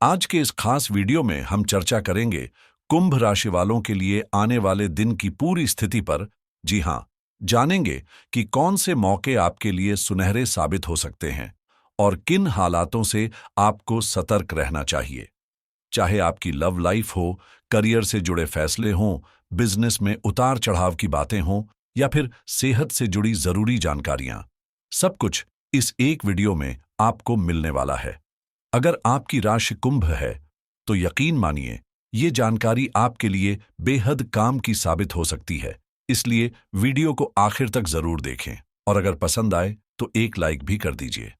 आज के इस खास वीडियो में हम चर्चा करेंगे कुंभ राशि वालों के लिए आने वाले दिन की पूरी स्थिति पर। जी हां, जानेंगे कि कौन से मौके आपके लिए सुनहरे साबित हो सकते हैं और किन हालातों से आपको सतर्क रहना चाहिए। चाहे आपकी लव लाइफ हो, करियर से जुड़े फैसले हों, बिजनेस में उतार चढ़ाव की बातें हों या फिर सेहत से जुड़ी जरूरी जानकारियां, सब कुछ इस एक वीडियो में आपको मिलने वाला है। अगर आपकी राशि कुंभ है तो यकीन मानिए ये जानकारी आपके लिए बेहद काम की साबित हो सकती है। इसलिए वीडियो को आखिर तक जरूर देखें और अगर पसंद आए तो एक लाइक भी कर दीजिए।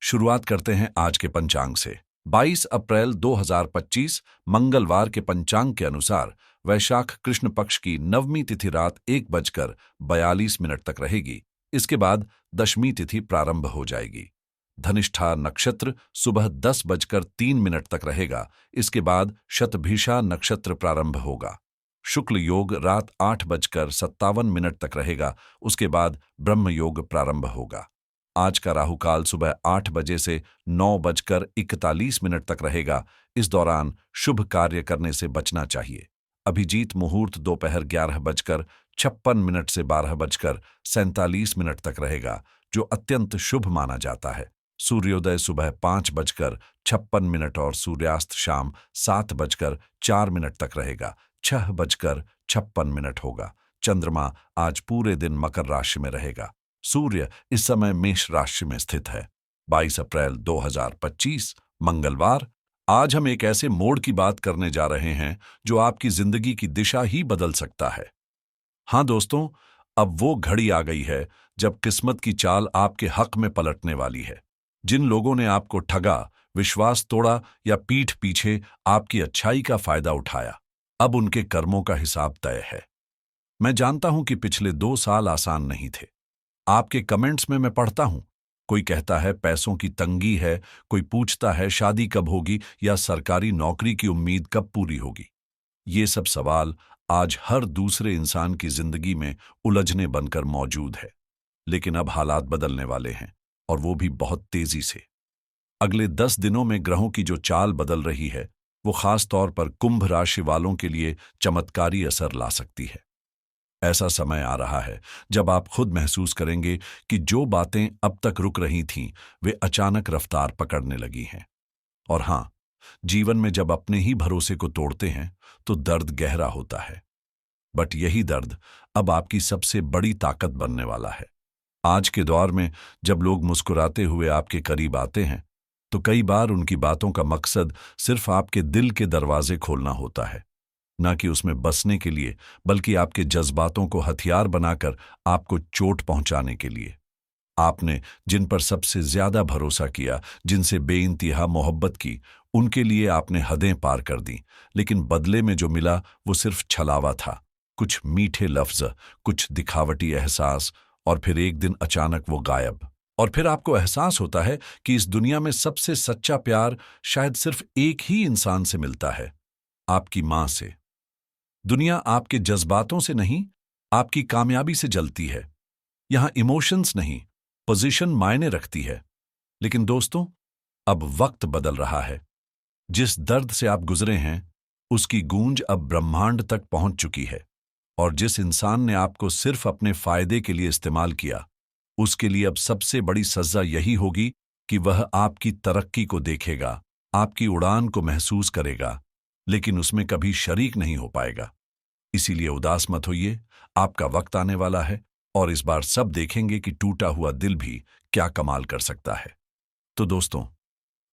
शुरुआत करते हैं आज के पंचांग से। 22 अप्रैल 2025 मंगलवार के पंचांग के अनुसार वैशाख कृष्ण पक्ष की नवमी तिथि रात 1:42 तक रहेगी। इसके बाद दशमी तिथि प्रारंभ हो जाएगी। धनिष्ठा नक्षत्र सुबह 10:03 तक रहेगा। इसके बाद शतभिषा नक्षत्र प्रारंभ होगा। शुक्ल योग रात 8:57 तक रहेगा। उसके बाद ब्रह्म योग प्रारंभ होगा। आज का राहुकाल सुबह 8 बजे से 9:41 तक रहेगा। इस दौरान शुभ कार्य करने से बचना चाहिए। अभिजीत मुहूर्त दोपहर 11:56 से 12:47 तक रहेगा, जो अत्यंत शुभ माना जाता है। सूर्योदय सुबह 5:56 और सूर्यास्त शाम 7:04 तक रहेगा। 6:56 होगा। चंद्रमा आज पूरे दिन मकर राशि में रहेगा। सूर्य इस समय मेष राशि में स्थित है। 22 अप्रैल 2025 मंगलवार। आज हम एक ऐसे मोड़ की बात करने जा रहे हैं जो आपकी जिंदगी की दिशा ही बदल सकता है। हाँ दोस्तों, अब वो घड़ी आ गई है जब किस्मत की चाल आपके हक में पलटने वाली है। जिन लोगों ने आपको ठगा, विश्वास तोड़ा या पीठ पीछे आपकी अच्छाई का फायदा उठाया, अब उनके कर्मों का हिसाब तय है। मैं जानता हूं कि पिछले 2 साल आसान नहीं थे। आपके कमेंट्स में मैं पढ़ता हूं, कोई कहता है पैसों की तंगी है, कोई पूछता है शादी कब होगी या सरकारी नौकरी की उम्मीद कब पूरी होगी। ये सब सवाल आज हर दूसरे इंसान की जिंदगी में उलझने बनकर मौजूद है। लेकिन अब हालात बदलने वाले हैं और वो भी बहुत तेजी से। अगले 10 दिनों में ग्रहों की जो चाल बदल रही है वो खास तौर पर कुंभ राशि वालों के लिए चमत्कारी असर ला सकती है। ऐसा समय आ रहा है जब आप खुद महसूस करेंगे कि जो बातें अब तक रुक रही थीं वे अचानक रफ्तार पकड़ने लगी हैं। और हां, जीवन में जब अपने ही भरोसे को तोड़ते हैं तो दर्द गहरा होता है, बट यही दर्द अब आपकी सबसे बड़ी ताकत बनने वाला है। आज के दौर में जब लोग मुस्कुराते हुए आपके करीब आते हैं तो कई बार उनकी बातों का मकसद सिर्फ आपके दिल के दरवाजे खोलना होता है, ना कि उसमें बसने के लिए, बल्कि आपके जज्बातों को हथियार बनाकर आपको चोट पहुंचाने के लिए। आपने जिन पर सबसे ज्यादा भरोसा किया, जिनसे बेइंतहा मोहब्बत की, उनके लिए आपने हदें पार कर दी, लेकिन बदले में जो मिला वो सिर्फ छलावा था। कुछ मीठे लफ्ज, कुछ दिखावटी एहसास, और फिर एक दिन अचानक वो गायब। और फिर आपको एहसास होता है कि इस दुनिया में सबसे सच्चा प्यार शायद सिर्फ एक ही इंसान से मिलता है, आपकी मां से। दुनिया आपके जज्बातों से नहीं, आपकी कामयाबी से जलती है। यहां इमोशंस नहीं, पोजीशन मायने रखती है। लेकिन दोस्तों, अब वक्त बदल रहा है। जिस दर्द से आप गुजरे हैं उसकी गूंज अब ब्रह्मांड तक पहुंच चुकी है। और जिस इंसान ने आपको सिर्फ अपने फायदे के लिए इस्तेमाल किया, उसके लिए अब सबसे बड़ी सजा यही होगी कि वह आपकी तरक्की को देखेगा, आपकी उड़ान को महसूस करेगा, लेकिन उसमें कभी शरीक नहीं हो पाएगा। इसीलिए उदास मत होइए, आपका वक्त आने वाला है और इस बार सब देखेंगे कि टूटा हुआ दिल भी क्या कमाल कर सकता है। तो दोस्तों,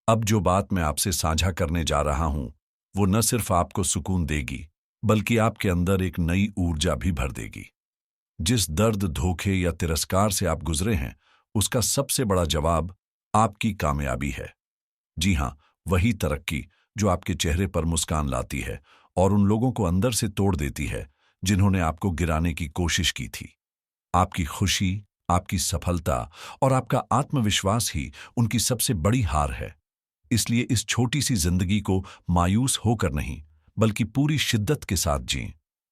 अब जो बात मैं आपसे साझा करने जा रहा हूं वो न सिर्फ आपको सुकून देगी बल्कि आपके अंदर एक नई ऊर्जा भी भर देगी। जिस दर्द, धोखे या तिरस्कार से आप गुजरे हैं उसका सबसे बड़ा जवाब आपकी कामयाबी है। जी हां, वही तरक्की जो आपके चेहरे पर मुस्कान लाती है और उन लोगों को अंदर से तोड़ देती है जिन्होंने आपको गिराने की कोशिश की थी। आपकी खुशी, आपकी सफलता और आपका आत्मविश्वास ही उनकी सबसे बड़ी हार है। इसलिए इस छोटी सी जिंदगी को मायूस होकर नहीं, बल्कि पूरी शिद्दत के साथ जिएं,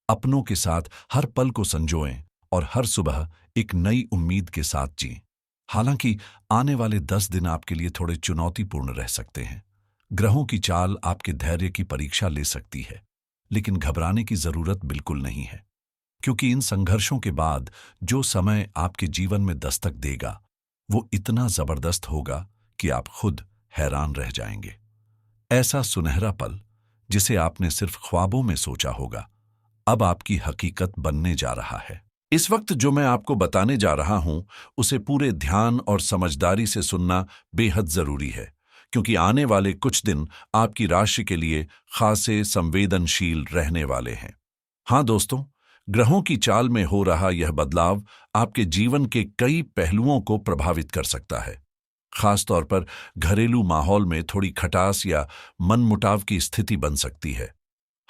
अपनों के साथ हर पल को संजोएं और हर सुबह एक नई उम्मीद के साथ जिएं। हालांकि आने वाले 10 दिन आपके लिए थोड़े चुनौतीपूर्ण रह सकते हैं। ग्रहों की चाल आपके धैर्य की परीक्षा ले सकती है, लेकिन घबराने की जरूरत बिल्कुल नहीं है, क्योंकि इन संघर्षों के बाद जो समय आपके जीवन में दस्तक देगा वो इतना जबरदस्त होगा कि आप खुद हैरान रह जाएंगे। ऐसा सुनहरा पल जिसे आपने सिर्फ ख्वाबों में सोचा होगा, अब आपकी हकीकत बनने जा रहा है। इस वक्त जो मैं आपको बताने जा रहा हूं उसे पूरे ध्यान और समझदारी से सुनना बेहद जरूरी है, क्योंकि आने वाले कुछ दिन आपकी राशि के लिए खासे संवेदनशील रहने वाले हैं। हाँ दोस्तों, ग्रहों की चाल में हो रहा यह बदलाव आपके जीवन के कई पहलुओं को प्रभावित कर सकता है। खासतौर पर घरेलू माहौल में थोड़ी खटास या मनमुटाव की स्थिति बन सकती है।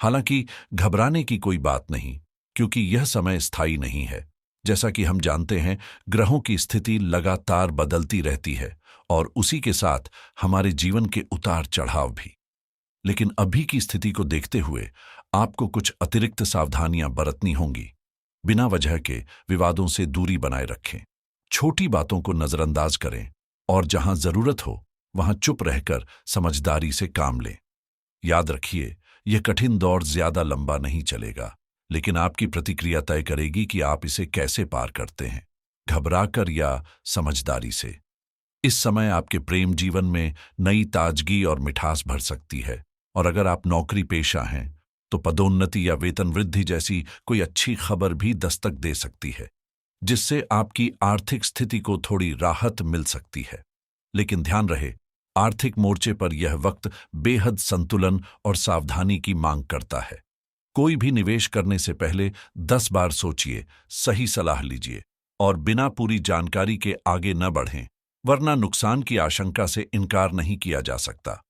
हालांकि घबराने की कोई बात नहीं, क्योंकि यह समय स्थायी नहीं है। जैसा कि हम जानते हैं, ग्रहों की स्थिति लगातार बदलती रहती है और उसी के साथ हमारे जीवन के उतार चढ़ाव भी। लेकिन अभी की स्थिति को देखते हुए आपको कुछ अतिरिक्त सावधानियां बरतनी होंगी। बिना वजह के विवादों से दूरी बनाए रखें, छोटी बातों को नजरअंदाज करें और जहां जरूरत हो वहां चुप रहकर समझदारी से काम लें। याद रखिए, यह कठिन दौर ज्यादा लंबा नहीं चलेगा, लेकिन आपकी प्रतिक्रिया तय करेगी कि आप इसे कैसे पार करते हैं, घबराकर या समझदारी से। इस समय आपके प्रेम जीवन में नई ताजगी और मिठास भर सकती है, और अगर आप नौकरी पेशा हैं तो पदोन्नति या वेतन वृद्धि जैसी कोई अच्छी खबर भी दस्तक दे सकती है, जिससे आपकी आर्थिक स्थिति को थोड़ी राहत मिल सकती है। लेकिन ध्यान रहे, आर्थिक मोर्चे पर यह वक्त बेहद संतुलन और सावधानी की मांग करता है। कोई भी निवेश करने से पहले 10 बार सोचिए, सही सलाह लीजिए और बिना पूरी जानकारी के आगे न बढ़ें, वरना नुकसान की आशंका से इनकार नहीं किया जा सकता।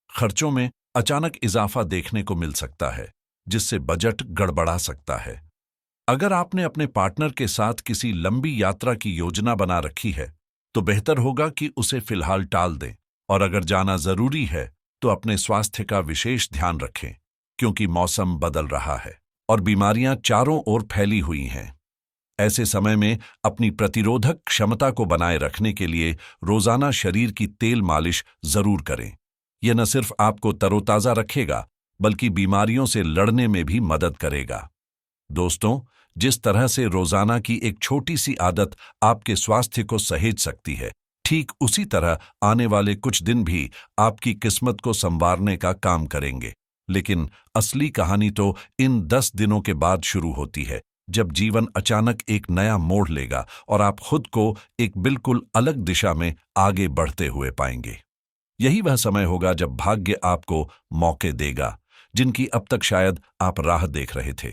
खर्चों में अचानक इजाफा देखने को मिल सकता है, जिससे बजट गड़बड़ा सकता है। अगर आपने अपने पार्टनर के साथ किसी लंबी यात्रा की योजना बना रखी है तो बेहतर होगा कि उसे फिलहाल टाल दें, और अगर जाना जरूरी है तो अपने स्वास्थ्य का विशेष ध्यान रखें, क्योंकि मौसम बदल रहा है और बीमारियां चारों ओर फैली हुई हैं। ऐसे समय में अपनी प्रतिरोधक क्षमता को बनाए रखने के लिए रोजाना शरीर की तेल मालिश जरूर करें। यह न सिर्फ आपको तरोताजा रखेगा बल्कि बीमारियों से लड़ने में भी मदद करेगा। दोस्तों, जिस तरह से रोजाना की एक छोटी सी आदत आपके स्वास्थ्य को सहेज सकती है, ठीक उसी तरह आने वाले कुछ दिन भी आपकी किस्मत को संवारने का काम करेंगे। लेकिन असली कहानी तो इन 10 दिनों के बाद शुरू होती है, जब जीवन अचानक एक नया मोड़ लेगा और आप खुद को एक बिल्कुल अलग दिशा में आगे बढ़ते हुए पाएंगे। यही वह समय होगा जब भाग्य आपको मौके देगा जिनकी अब तक शायद आप राह देख रहे थे।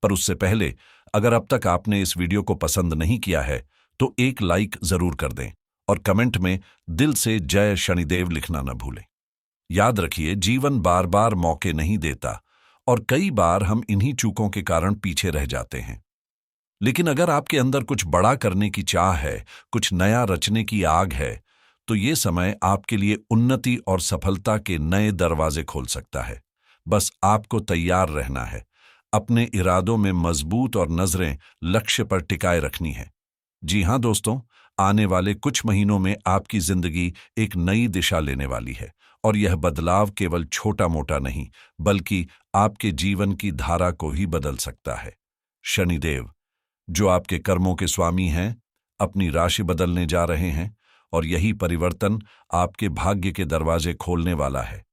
पर उससे पहले, अगर अब तक आपने इस वीडियो को पसंद नहीं किया है तो एक लाइक जरूर कर दें और कमेंट में दिल से जय शनिदेव लिखना न भूलें। याद रखिए, जीवन बार बार मौके नहीं देता और कई बार हम इन्हीं चूकों के कारण पीछे रह जाते हैं। लेकिन अगर आपके अंदर कुछ बड़ा करने की चाह है, कुछ नया रचने की आग है, तो ये समय आपके लिए उन्नति और सफलता के नए दरवाजे खोल सकता है। बस आपको तैयार रहना है, अपने इरादों में मजबूत और नजरें लक्ष्य पर टिकाए रखनी है। जी हां दोस्तों, आने वाले कुछ महीनों में आपकी जिंदगी एक नई दिशा लेने वाली है, और यह बदलाव केवल छोटा मोटा नहीं बल्कि आपके जीवन की धारा को ही बदल सकता है। शनिदेव, जो आपके कर्मों के स्वामी हैं, अपनी राशि बदलने जा रहे हैं, और यही परिवर्तन आपके भाग्य के दरवाजे खोलने वाला है।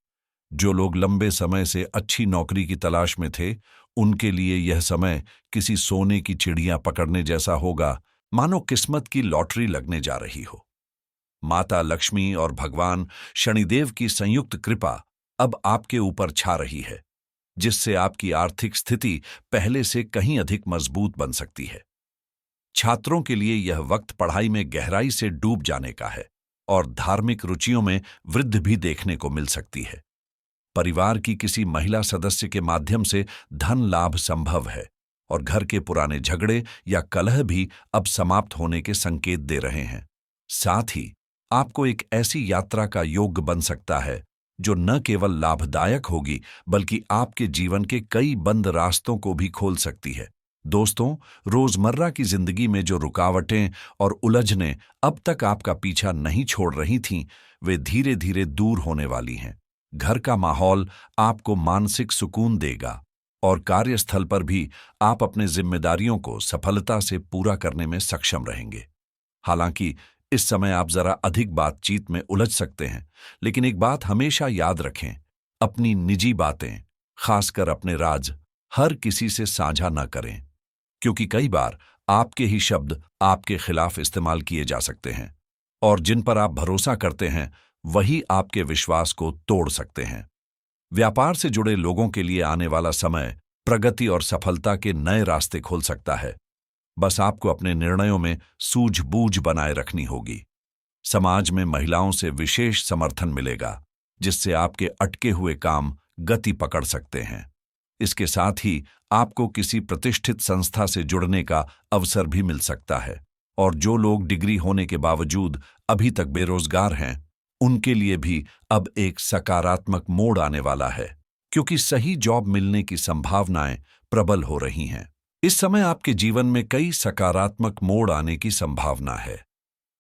जो लोग लंबे समय से अच्छी नौकरी की तलाश में थे, उनके लिए यह समय किसी सोने की चिड़िया पकड़ने जैसा होगा, मानो किस्मत की लॉटरी लगने जा रही हो। माता लक्ष्मी और भगवान शनिदेव की संयुक्त कृपा अब आपके ऊपर छा रही है, जिससे आपकी आर्थिक स्थिति पहले से कहीं अधिक मजबूत बन सकती है। छात्रों के लिए यह वक्त पढ़ाई में गहराई से डूब जाने का है और धार्मिक रुचियों में वृद्धि भी देखने को मिल सकती है। परिवार की किसी महिला सदस्य के माध्यम से धन लाभ संभव है और घर के पुराने झगड़े या कलह भी अब समाप्त होने के संकेत दे रहे हैं। साथ ही आपको एक ऐसी यात्रा का योग बन सकता है जो न केवल लाभदायक होगी बल्कि आपके जीवन के कई बंद रास्तों को भी खोल सकती है। दोस्तों, रोजमर्रा की जिंदगी में जो रुकावटें और उलझनें अब तक आपका पीछा नहीं छोड़ रही थीं, वे धीरे धीरे दूर होने वाली हैं। घर का माहौल आपको मानसिक सुकून देगा और कार्यस्थल पर भी आप अपने जिम्मेदारियों को सफलता से पूरा करने में सक्षम रहेंगे। हालांकि इस समय आप जरा अधिक बातचीत में उलझ सकते हैं, लेकिन एक बात हमेशा याद रखें, अपनी निजी बातें, खासकर अपने राज, हर किसी से साझा न करें, क्योंकि कई बार आपके ही शब्द आपके खिलाफ इस्तेमाल किए जा सकते हैं और जिन पर आप भरोसा करते हैं वही आपके विश्वास को तोड़ सकते हैं। व्यापार से जुड़े लोगों के लिए आने वाला समय प्रगति और सफलता के नए रास्ते खोल सकता है। बस आपको अपने निर्णयों में सूझबूझ बनाए रखनी होगी। समाज में महिलाओं से विशेष समर्थन मिलेगा, जिससे आपके अटके हुए काम गति पकड़ सकते हैं। इसके साथ ही आपको किसी प्रतिष्ठित संस्था से जुड़ने का अवसर भी मिल सकता है और जो लोग डिग्री होने के बावजूद अभी तक बेरोजगार हैं, उनके लिए भी अब एक सकारात्मक मोड़ आने वाला है, क्योंकि सही जॉब मिलने की संभावनाएं प्रबल हो रही हैं। इस समय आपके जीवन में कई सकारात्मक मोड़ आने की संभावना है।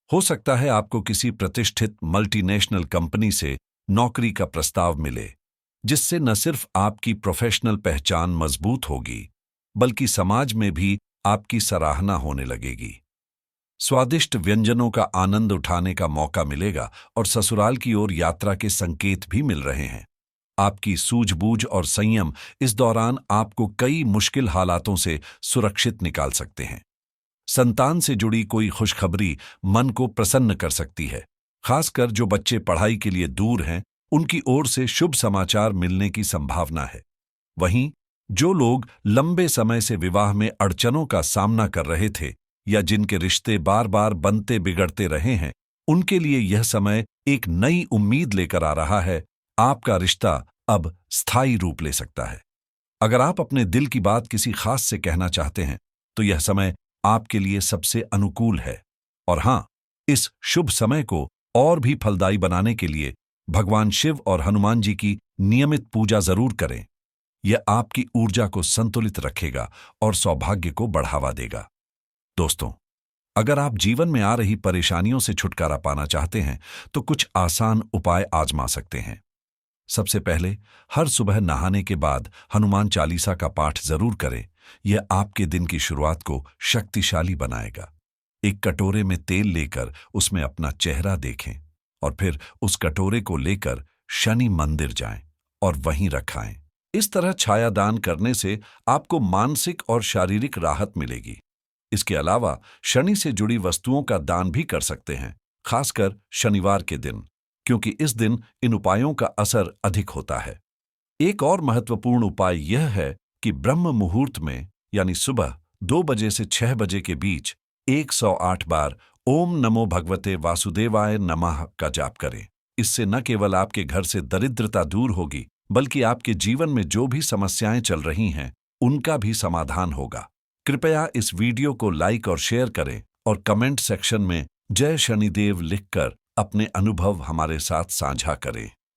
हो सकता है आपको किसी प्रतिष्ठित मल्टीनेशनल कंपनी से नौकरी का प्रस्ताव मिले, जिससे न सिर्फ आपकी प्रोफेशनल पहचान मजबूत होगी, बल्कि समाज में भी आपकी सराहना होने लगेगी। स्वादिष्ट व्यंजनों का आनंद उठाने का मौका मिलेगा और ससुराल की ओर यात्रा के संकेत भी मिल रहे हैं। आपकी सूझबूझ और संयम इस दौरान आपको कई मुश्किल हालातों से सुरक्षित निकाल सकते हैं। संतान से जुड़ी कोई खुशखबरी मन को प्रसन्न कर सकती है। खासकर जो बच्चे पढ़ाई के लिए दूर हैं, उनकी ओर से शुभ समाचार मिलने की संभावना है। वहीं जो लोग लंबे समय से विवाह में अड़चनों का सामना कर रहे थे या जिनके रिश्ते बार बार बनते बिगड़ते रहे हैं, उनके लिए यह समय एक नई उम्मीद लेकर आ रहा है। आपका रिश्ता अब स्थायी रूप ले सकता है। अगर आप अपने दिल की बात किसी खास से कहना चाहते हैं, तो यह समय आपके लिए सबसे अनुकूल है। और हां, इस शुभ समय को और भी फलदायी बनाने के लिए भगवान शिव और हनुमान जी की नियमित पूजा जरूर करें। यह आपकी ऊर्जा को संतुलित रखेगा और सौभाग्य को बढ़ावा देगा। दोस्तों, अगर आप जीवन में आ रही परेशानियों से छुटकारा पाना चाहते हैं, तो कुछ आसान उपाय आजमा सकते हैं। सबसे पहले, हर सुबह नहाने के बाद हनुमान चालीसा का पाठ जरूर करें। यह आपके दिन की शुरुआत को शक्तिशाली बनाएगा। एक कटोरे में तेल लेकर उसमें अपना चेहरा देखें और फिर उस कटोरे को लेकर शनि मंदिर जाएं और वहीं रखाएं। इस तरह छायादान करने से आपको मानसिक और शारीरिक राहत मिलेगी। इसके अलावा शनि से जुड़ी वस्तुओं का दान भी कर सकते हैं, खासकर शनिवार के दिन, क्योंकि इस दिन इन उपायों का असर अधिक होता है। एक और महत्वपूर्ण उपाय यह है कि ब्रह्म मुहूर्त में, यानी सुबह 2 बजे से 6 बजे के बीच 108 बार ओम नमो भगवते वासुदेवाय नमः का जाप करें। इससे न केवल आपके घर से दरिद्रता दूर होगी, बल्कि आपके जीवन में जो भी समस्याएं चल रही हैं, उनका भी समाधान होगा। कृपया इस वीडियो को लाइक और शेयर करें और कमेंट सेक्शन में जय शनिदेव लिखकर अपने अनुभव हमारे साथ साझा करें।